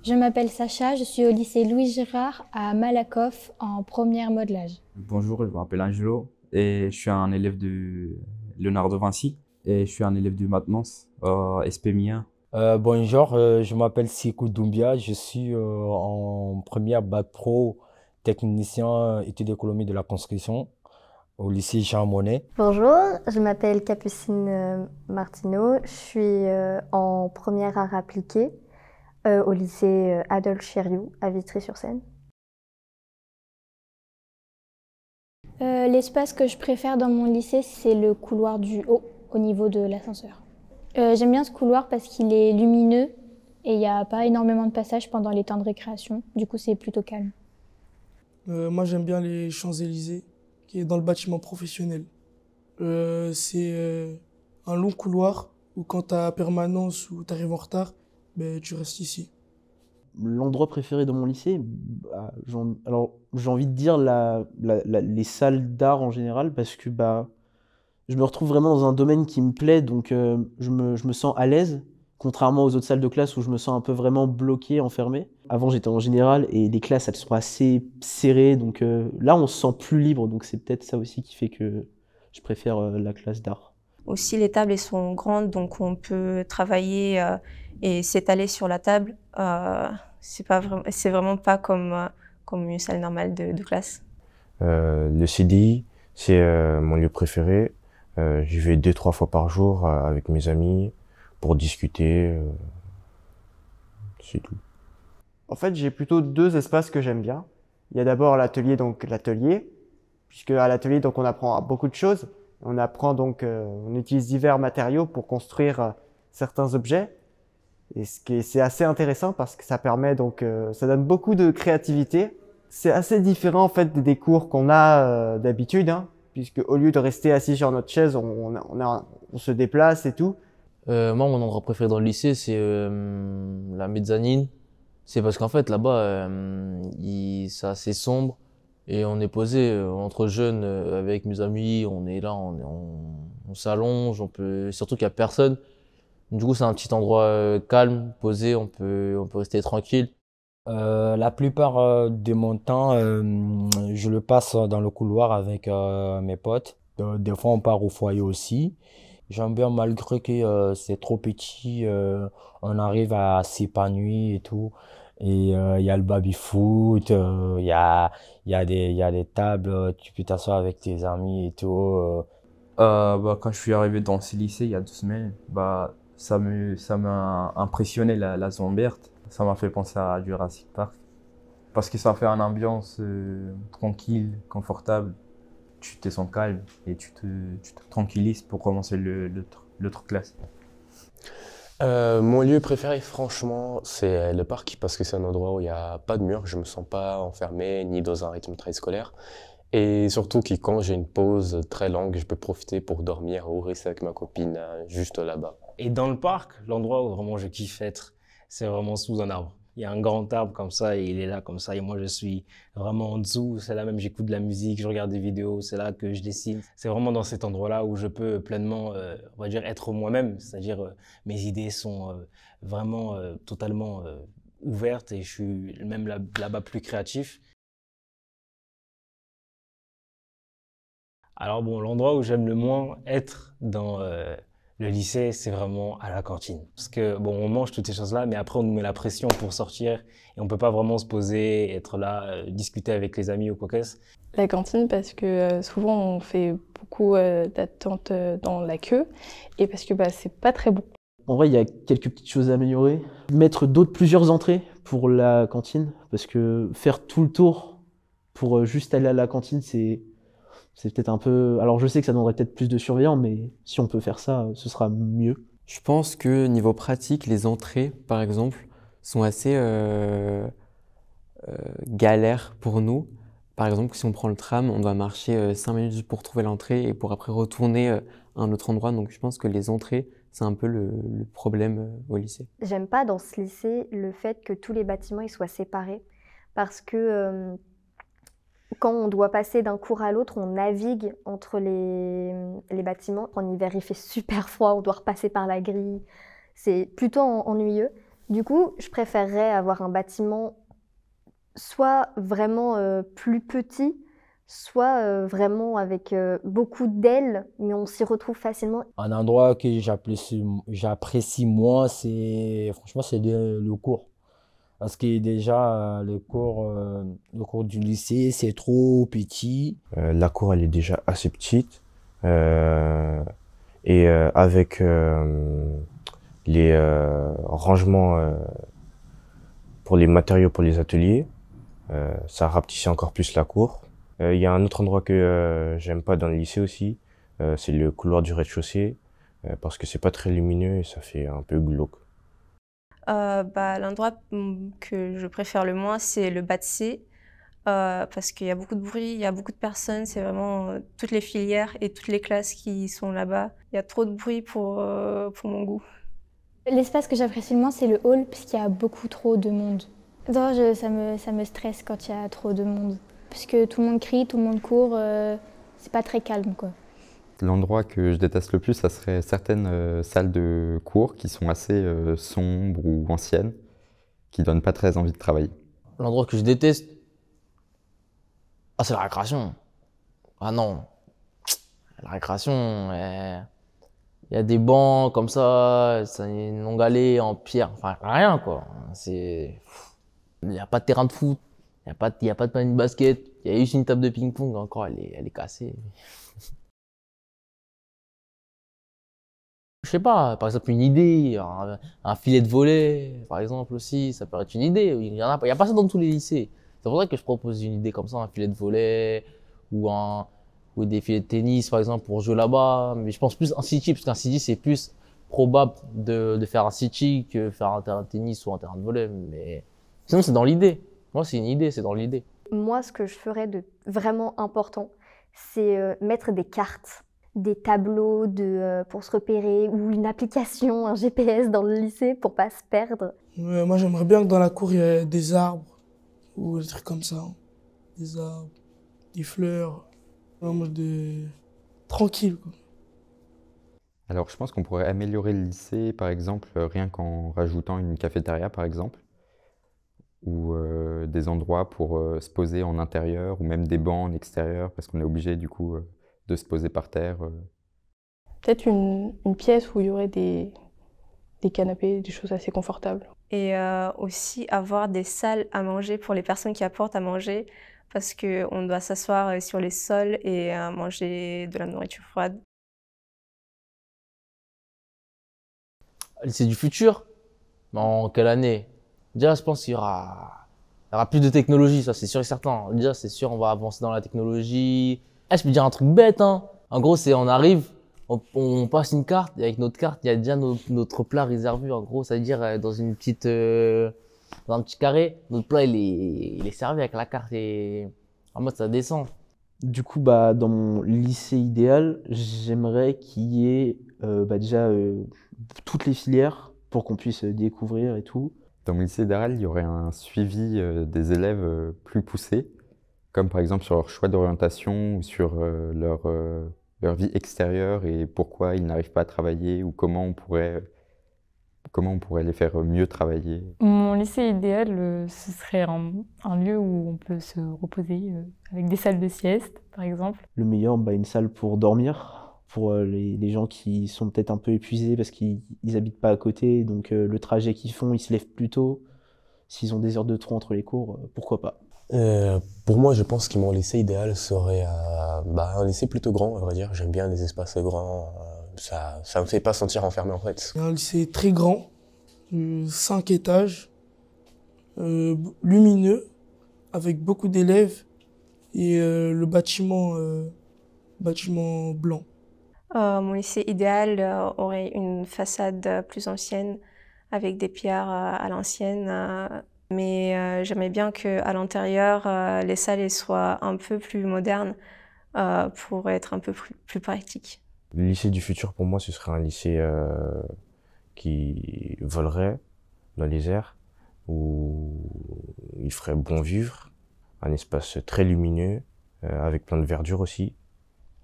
Je m'appelle Sacha, je suis au lycée Louis Girard à Malakoff en première modelage. Bonjour, je m'appelle Angelo et je suis un élève de Leonardo Vinci et je suis un élève de maintenance SPMI1. Bonjour, je m'appelle Sikou Doumbia, je suis en première bac pro technicien études d'économie de la construction au lycée Jean Monnet. Bonjour, je m'appelle Capucine Martineau, je suis en première art appliqué au lycée Adolphe Chériou à Vitry-sur-Seine. L'espace que je préfère dans mon lycée, c'est le couloir du haut, au niveau de l'ascenseur. J'aime bien ce couloir parce qu'il est lumineux et il n'y a pas énormément de passages pendant les temps de récréation. Du coup, c'est plutôt calme. Moi, j'aime bien les Champs-Élysées, qui est dans le bâtiment professionnel. C'est un long couloir où quand tu as permanence ou tu arrives en retard, ben, tu restes ici. L'endroit préféré dans mon lycée, alors j'ai envie de dire les salles d'art en général, parce que je me retrouve vraiment dans un domaine qui me plaît, donc je me sens à l'aise, contrairement aux autres salles de classe où je me sens un peu vraiment bloqué, enfermé. Avant j'étais en général et les classes elles sont assez serrées, donc là on se sent plus libre, donc c'est peut-être ça aussi qui fait que je préfère la classe d'art. Aussi les tables elles sont grandes, donc on peut travailler et s'étaler sur la table. C'est vraiment pas comme une salle normale de classe. Le CDI, c'est mon lieu préféré. J'y vais 2-3 fois par jour avec mes amis pour discuter. C'est tout. En fait, j'ai plutôt deux espaces que j'aime bien. Il y a d'abord l'atelier, puisque à l'atelier, donc, on apprend beaucoup de choses. On apprend donc, on utilise divers matériaux pour construire certains objets. Et c'est assez intéressant parce que ça permet donc, ça donne beaucoup de créativité. C'est assez différent en fait des cours qu'on a d'habitude, hein, puisque au lieu de rester assis sur notre chaise, on se déplace et tout. Moi, mon endroit préféré dans le lycée, c'est la mezzanine. C'est parce qu'en fait, là-bas, c'est assez sombre et on est posé entre jeunes avec mes amis. On est là, on s'allonge, surtout qu'il y a personne. Du coup, c'est un petit endroit calme, posé, on peut rester tranquille. La plupart de mon temps, je le passe dans le couloir avec mes potes. Des fois, on part au foyer aussi. J'aime bien, malgré que c'est trop petit, on arrive à s'épanouir et tout. Et il y a le baby-foot, il y a des tables, tu peux t'asseoir avec tes amis et tout. Quand je suis arrivé dans ce lycée il y a 2 semaines, ça m'a impressionné la zone verte. Ça m'a fait penser à Jurassic Park. Parce que ça fait une ambiance tranquille, confortable. Tu te sens calme et tu te tranquillises pour commencer l'autre classe. Mon lieu préféré, franchement, c'est le parc parce que c'est un endroit où il n'y a pas de mur. Je me sens pas enfermé ni dans un rythme très scolaire. Et surtout que quand j'ai une pause très longue, je peux profiter pour dormir ou rester avec ma copine juste là-bas. Et dans le parc, l'endroit où vraiment je kiffe être, c'est vraiment sous un arbre. Il y a un grand arbre comme ça et il est là comme ça et moi je suis vraiment en dessous. C'est là même j'écoute de la musique, je regarde des vidéos, c'est là que je dessine. C'est vraiment dans cet endroit-là où je peux pleinement, on va dire, être moi-même. C'est-à-dire mes idées sont vraiment totalement ouvertes et je suis même là-bas plus créatif. Alors bon, l'endroit où j'aime le moins être dans le lycée, c'est vraiment à la cantine. Parce que bon, on mange toutes ces choses-là, mais après on nous met la pression pour sortir et on peut pas vraiment se poser, être là, discuter avec les amis ou quoi qu'est-ce. La cantine parce que souvent on fait beaucoup d'attentes dans la queue et parce que c'est pas très bon. En vrai, il y a quelques petites choses à améliorer. Mettre plusieurs entrées pour la cantine, parce que faire tout le tour pour juste aller à la cantine, c'est peut-être un peu... Alors je sais que ça demanderait peut-être plus de surveillants, mais si on peut faire ça, ce sera mieux. Je pense que niveau pratique, les entrées, par exemple, sont assez galères pour nous. Par exemple, si on prend le tram, on doit marcher 5 minutes pour trouver l'entrée et pour après retourner à un autre endroit. Donc je pense que les entrées, c'est un peu le problème au lycée. J'aime pas dans ce lycée le fait que tous les bâtiments ils soient séparés parce que quand on doit passer d'un cours à l'autre, on navigue entre les bâtiments. En hiver, il fait super froid, on doit repasser par la grille. C'est plutôt ennuyeux. Du coup, je préférerais avoir un bâtiment soit vraiment plus petit, soit vraiment avec beaucoup d'ailes, mais on s'y retrouve facilement. Un endroit que j'apprécie moins, franchement, c'est le cours. Parce que déjà, le cours du lycée, c'est trop petit. La cour, elle est déjà assez petite. Avec les rangements pour les matériaux pour les ateliers, ça rapetissait encore plus la cour. Il y a un autre endroit que j'aime pas dans le lycée aussi, c'est le couloir du rez-de-chaussée, parce que c'est pas très lumineux et ça fait un peu glauque. L'endroit que je préfère le moins, c'est le bas de C, parce qu'il y a beaucoup de bruit, il y a beaucoup de personnes, c'est vraiment toutes les filières et toutes les classes qui sont là-bas. Il y a trop de bruit pour mon goût. L'espace que j'apprécie le moins, c'est le hall, parce qu'il y a beaucoup trop de monde. Non, ça me stresse quand il y a trop de monde. Parce que tout le monde crie, tout le monde court, c'est pas très calme, quoi. L'endroit que je déteste le plus, ça serait certaines salles de cours qui sont assez sombres ou anciennes, qui donnent pas très envie de travailler. L'endroit que je déteste, c'est la récréation. Ah non, la récréation, il y a des bancs comme ça, c'est une longue allée en pierre, enfin rien quoi. Il n'y a pas de terrain de foot, il n'y a pas de panier de basket, il y a juste une table de ping-pong, encore elle est cassée. Je sais pas, par exemple une idée, un filet de volley, par exemple aussi, ça peut être une idée. Il y a pas ça dans tous les lycées. C'est pour ça que je propose une idée comme ça, un filet de volley ou des filets de tennis, par exemple, pour jouer là-bas. Mais je pense plus un city, parce qu'un city, c'est plus probable de faire un city que faire un terrain de tennis ou un terrain de volley. Mais sinon, c'est dans l'idée. Moi, c'est une idée, c'est dans l'idée. Moi, ce que je ferais de vraiment important, c'est mettre des cartes, des tableaux pour se repérer, ou une application, un GPS dans le lycée pour pas se perdre. Moi, j'aimerais bien que dans la cour, il y ait des arbres, ou des trucs comme ça. Des arbres, des fleurs, en mode tranquille, quoi. Alors, je pense qu'on pourrait améliorer le lycée, par exemple, rien qu'en rajoutant une cafétéria, par exemple, ou des endroits pour se poser en intérieur, ou même des bancs en extérieur, parce qu'on est obligé, du coup, de se poser par terre. Peut-être une pièce où il y aurait des canapés, des choses assez confortables. Et aussi avoir des salles à manger pour les personnes qui apportent à manger, parce qu'on doit s'asseoir sur les sols et manger de la nourriture froide. C'est du futur. En quelle année? Déjà, je pense qu'il y aura plus de technologie, ça c'est sûr et certain. Déjà, c'est sûr, on va avancer dans la technologie. Je peux dire un truc bête, hein. En gros, on arrive, on passe une carte, et avec notre carte, il y a déjà notre plat réservé. En gros, c'est-à-dire dans un petit carré, notre plat il est servi avec la carte et en mode ça descend. Du coup, dans mon lycée idéal, j'aimerais qu'il y ait déjà toutes les filières pour qu'on puisse découvrir et tout. Dans mon lycée idéal, il y aurait un suivi des élèves plus poussé, comme par exemple sur leur choix d'orientation ou sur leur vie extérieure et pourquoi ils n'arrivent pas à travailler ou comment on pourrait les faire mieux travailler. Mon lycée idéal, ce serait un lieu où on peut se reposer avec des salles de sieste, par exemple. Le meilleur, une salle pour dormir, pour les gens qui sont peut-être un peu épuisés parce qu'ils habitent pas à côté, donc le trajet qu'ils font, ils se lèvent plus tôt. S'ils ont des heures de trou entre les cours, pourquoi pas. Pour moi, je pense que mon lycée idéal serait un lycée plutôt grand, à vrai dire. J'aime bien les espaces grands. Ça me fait pas sentir enfermé, en fait. Un lycée très grand, 5 étages, lumineux, avec beaucoup d'élèves et le bâtiment blanc. Mon lycée idéal aurait une façade plus ancienne, avec des pierres à l'ancienne. Mais j'aimerais bien qu'à l'intérieur, les salles soient un peu plus modernes pour être un peu plus pratiques. Le lycée du futur, pour moi, ce serait un lycée qui volerait dans les airs, où il ferait bon vivre, un espace très lumineux, avec plein de verdure aussi,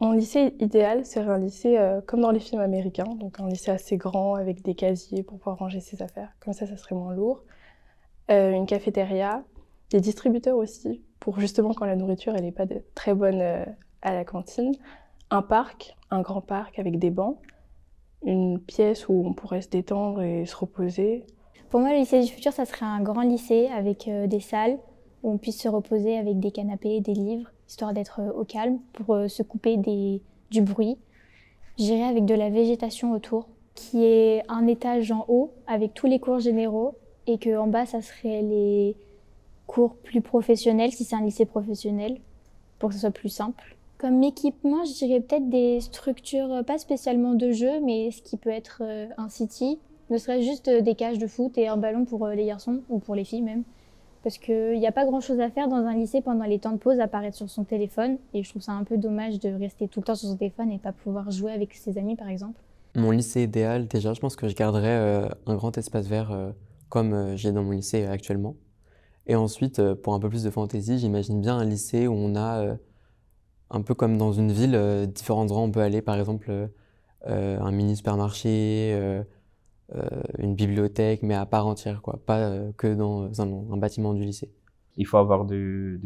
Mon lycée idéal serait un lycée comme dans les films américains, donc un lycée assez grand avec des casiers pour pouvoir ranger ses affaires. Comme ça serait moins lourd. Une cafétéria, des distributeurs aussi, pour justement quand la nourriture elle n'est pas très bonne à la cantine. Un parc, un grand parc avec des bancs. Une pièce où on pourrait se détendre et se reposer. Pour moi, le lycée du futur, ça serait un grand lycée avec des salles où on puisse se reposer avec des canapés, des livres, histoire d'être au calme pour se couper du bruit. J'irais avec de la végétation autour, qui est un étage en haut avec tous les cours généraux et qu'en bas, ça serait les cours plus professionnels, si c'est un lycée professionnel, pour que ce soit plus simple. Comme équipement, je dirais peut-être des structures, pas spécialement de jeu, mais ce qui peut être un city, ne serait juste des cages de foot et un ballon pour les garçons, ou pour les filles même. Parce qu'il n'y a pas grand-chose à faire dans un lycée pendant les temps de pause, à part être sur son téléphone. Et je trouve ça un peu dommage de rester tout le temps sur son téléphone et pas pouvoir jouer avec ses amis, par exemple. Mon lycée idéal, déjà, je pense que je garderais un grand espace vert comme j'ai dans mon lycée actuellement. Et ensuite, pour un peu plus de fantaisie, j'imagine bien un lycée où on a... un peu comme dans une ville, différents endroits où on peut aller, par exemple un mini supermarché, une bibliothèque, mais à part entière, quoi, pas que dans un bâtiment du lycée. Il faut avoir de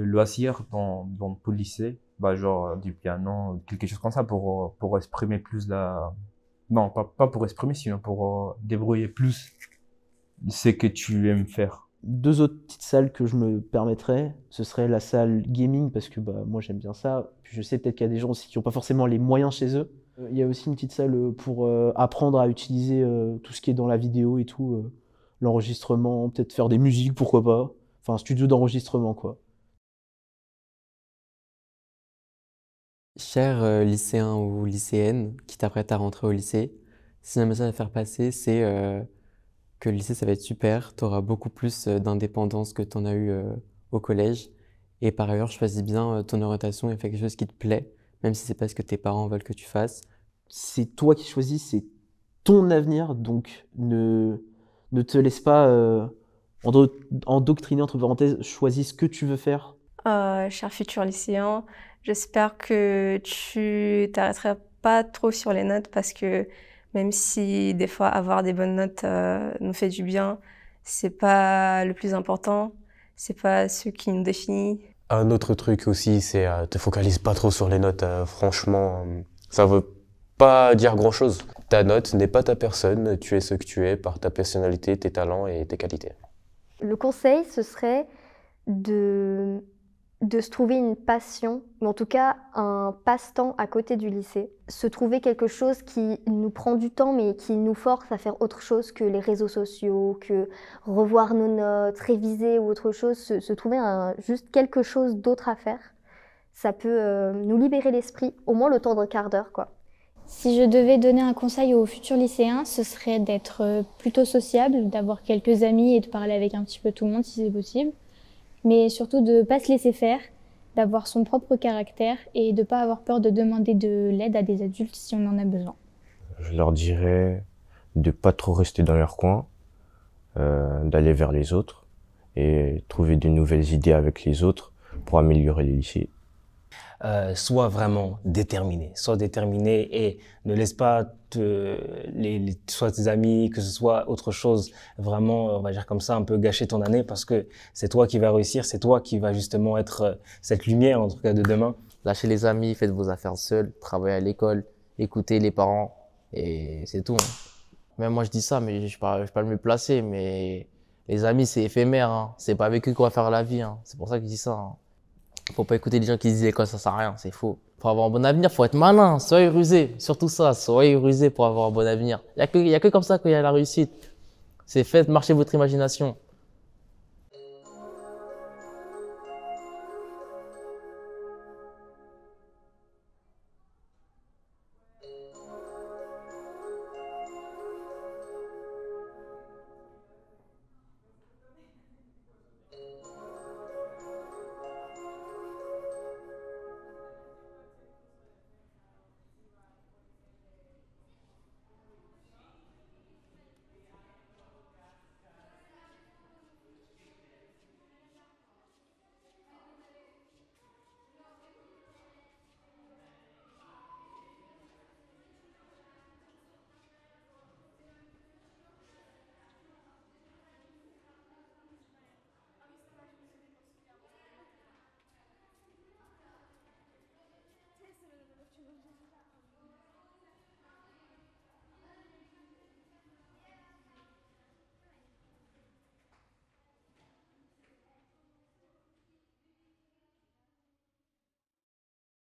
loisirs dans tout le lycée, genre du piano, quelque chose comme ça pour exprimer plus non, pas pour exprimer, sinon pour débrouiller plus ce que tu aimes faire. 2 autres petites salles que je me permettrais, ce serait la salle gaming, parce que moi j'aime bien ça. Puis je sais peut-être qu'il y a des gens aussi qui n'ont pas forcément les moyens chez eux. Il y a aussi une petite salle pour apprendre à utiliser tout ce qui est dans la vidéo et tout, l'enregistrement, peut-être faire des musiques, pourquoi pas. Enfin, un studio d'enregistrement, quoi. Cher lycéen ou lycéenne qui t'apprête à rentrer au lycée, si un message à faire passer, c'est que le lycée, ça va être super. Tu auras beaucoup plus d'indépendance que tu en as eu au collège. Et par ailleurs, choisis bien ton orientation et fais quelque chose qui te plaît, même si c'est pas ce que tes parents veulent que tu fasses. C'est toi qui choisis, c'est ton avenir, donc ne te laisse pas endoctriner, entre parenthèses, choisis ce que tu veux faire. Cher futur lycéen, j'espère que tu t'arrêteras pas trop sur les notes parce que même si des fois avoir des bonnes notes nous fait du bien, c'est pas le plus important, c'est pas ce qui nous définit. Un autre truc aussi, c'est te focalise pas trop sur les notes. Franchement, ça veut pas dire grand-chose. Ta note n'est pas ta personne, tu es ce que tu es par ta personnalité, tes talents et tes qualités. Le conseil, ce serait de se trouver une passion, ou en tout cas un passe-temps à côté du lycée. Se trouver quelque chose qui nous prend du temps, mais qui nous force à faire autre chose que les réseaux sociaux, que revoir nos notes, réviser ou autre chose. Se trouver juste quelque chose d'autre à faire. Ça peut nous libérer l'esprit, au moins le temps d'un quart d'heure, quoi. Si je devais donner un conseil aux futurs lycéens, ce serait d'être plutôt sociable, d'avoir quelques amis et de parler avec un petit peu tout le monde si c'est possible. Mais surtout de ne pas se laisser faire, d'avoir son propre caractère et de ne pas avoir peur de demander de l'aide à des adultes si on en a besoin. Je leur dirais de pas trop rester dans leur coin, d'aller vers les autres et trouver de nouvelles idées avec les autres pour améliorer les lycées. Sois vraiment déterminé. Sois déterminé et ne laisse pas soit tes amis, que ce soit autre chose, vraiment, on va dire comme ça, un peu gâcher ton année parce que c'est toi qui vas réussir, c'est toi qui va justement être cette lumière, en tout cas, de demain. Lâchez les amis, faites vos affaires seuls, travaillez à l'école, écoutez les parents et c'est tout. Même moi, je dis ça, mais je ne vais pas me placer, mais les amis, c'est éphémère, hein. C'est pas avec eux qu'on va faire la vie, hein. C'est pour ça que je dis ça, hein. Faut pas écouter les gens qui disent l'école ça sert à rien, c'est faux. Faut avoir un bon avenir, faut être malin, soyez rusé, surtout ça, soyez rusé pour avoir un bon avenir. Il y a que comme ça qu'il y a la réussite. C'est faites marcher votre imagination.